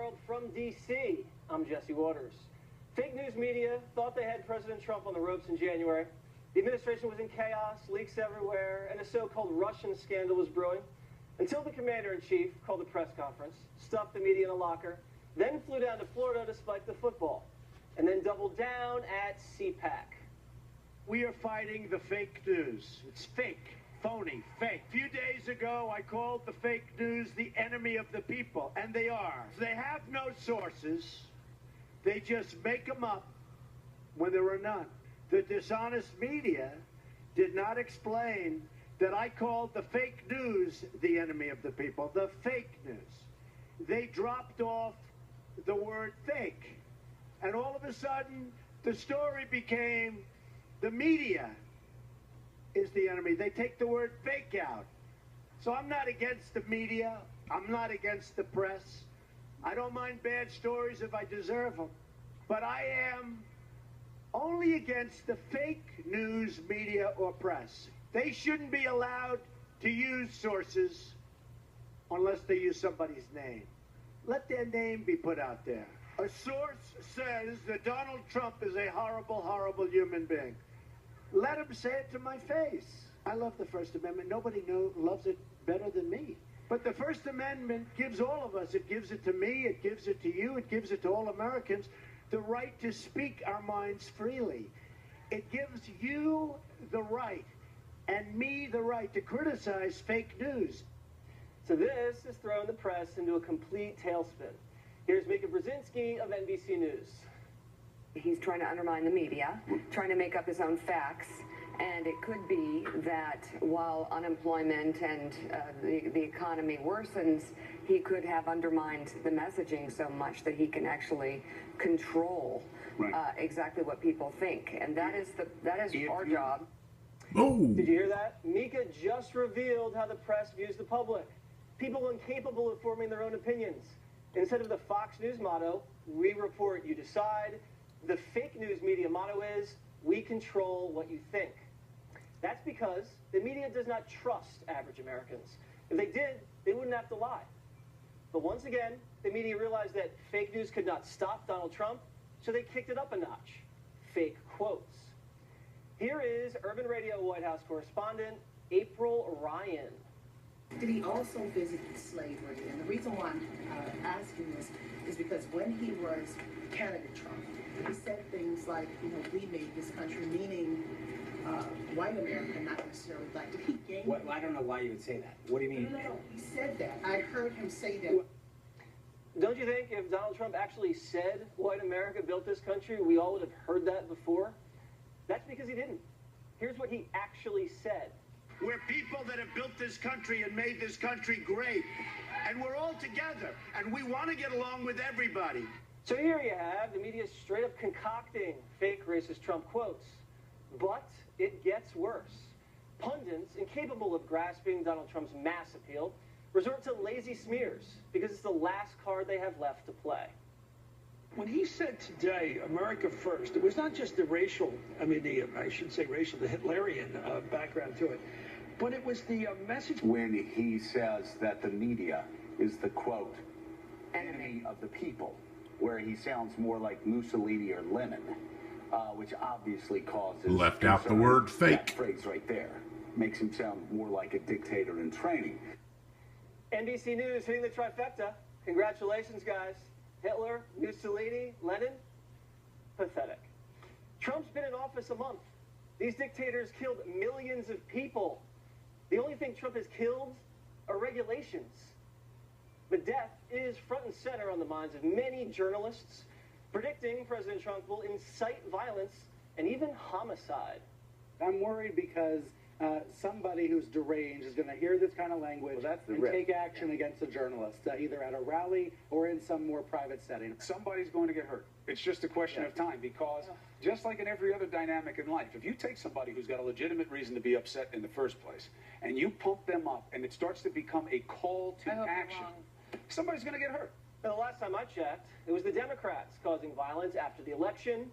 world from D.C., I'm Jesse Waters. Fake news media thought they had President Trump on the ropes in January. The administration was in chaos, leaks everywhere, and a so-called Russian scandal was brewing until the commander-in-chief called a press conference, stuffed the media in a locker, then flew down to Florida to spike the football, and then doubled down at CPAC. We are fighting the fake news. It's fake. Phony, fake. A few days ago, I called the fake news the enemy of the people, and they are. They have no sources. They just make them up when there are none. The dishonest media did not explain that I called the fake news the enemy of the people, the fake news. They dropped off the word fake, and all of a sudden, the story became the media is the enemy. They take the word fake out. So I'm not against the media. I'm not against the press. I don't mind bad stories if I deserve them. But I am only against the fake news media or press. They shouldn't be allowed to use sources unless they use somebody's name. Let their name be put out there. A source says that Donald Trump is a horrible, horrible human being. Let him say it to my face. I love the First Amendment. Nobody loves it better than me. But the First Amendment gives all of us, it gives it to me, it gives it to you, it gives it to all Americans, the right to speak our minds freely. It gives you the right and me the right to criticize fake news. So this is throwing the press into a complete tailspin. Here's Mika Brzezinski of NBC News. He's trying to undermine the media, trying to make up his own facts, and it could be that while unemployment and the economy worsens, he could have undermined the messaging so much that he can actually control exactly what people think, and that is our job. Oh. Did you hear that? Mika just revealed how the press views the public. People incapable of forming their own opinions. Instead of the Fox News motto, "We report, you decide," the fake news media motto is, "We control what you think." That's because the media does not trust average Americans. If they did, they wouldn't have to lie. But once again, the media realized that fake news could not stop Donald Trump, so they kicked it up a notch. Fake quotes. Here is Urban Radio White House correspondent April Ryan. Did he also visit slavery? And the reason why I'm asking this is because when he was candidate Trump, he said things like, you know, we made this country, meaning white America, not necessarily black. Did he gain? Well, I don't know why you would say that. What do you mean? No, he said that. I heard him say that. Don't you think if Donald Trump actually said white America built this country, we all would have heard that before? That's because he didn't. Here's what he actually said. We're people that have built this country and made this country great. And we're all together. And we want to get along with everybody. So here you have the media straight up concocting fake racist Trump quotes. But it gets worse. Pundits, incapable of grasping Donald Trump's mass appeal, resort to lazy smears because it's the last card they have left to play. When he said today, America first, it was not just the racial, I should say racial, the Hitlerian background to it, but it was the message. When he says that the media is the, quote, enemy of the people, where he sounds more like Mussolini or Lenin, which obviously causes... Left out the word fake. That phrase right there makes him sound more like a dictator in training. NBC News hitting the trifecta. Congratulations, guys. Hitler, Mussolini, Lenin, pathetic. Trump's been in office a month. These dictators killed millions of people. The only thing Trump has killed are regulations. But death is front and center on the minds of many journalists, predicting President Trump will incite violence and even homicide. I'm worried because somebody who's deranged is going to hear this kind of language and take action against a journalist, either at a rally or in some more private setting. Somebody's going to get hurt. It's just a question of time, because just like in every other dynamic in life, if you take somebody who's got a legitimate reason to be upset in the first place and you pump them up and it starts to become a call to action, somebody's going to get hurt. Now, the last time I checked, it was the Democrats causing violence after the election,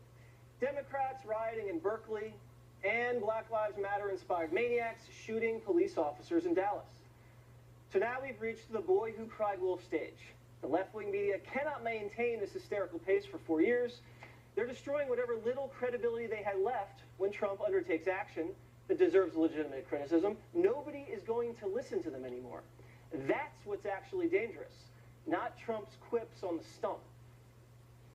Democrats rioting in Berkeley, and Black Lives Matter-inspired maniacs shooting police officers in Dallas. So now we've reached the boy who cried wolf stage. The left-wing media cannot maintain this hysterical pace for 4 years. They're destroying whatever little credibility they had left when Trump undertakes action that deserves legitimate criticism. Nobody is going to listen to them anymore. That's what's actually dangerous, not Trump's quips on the stump.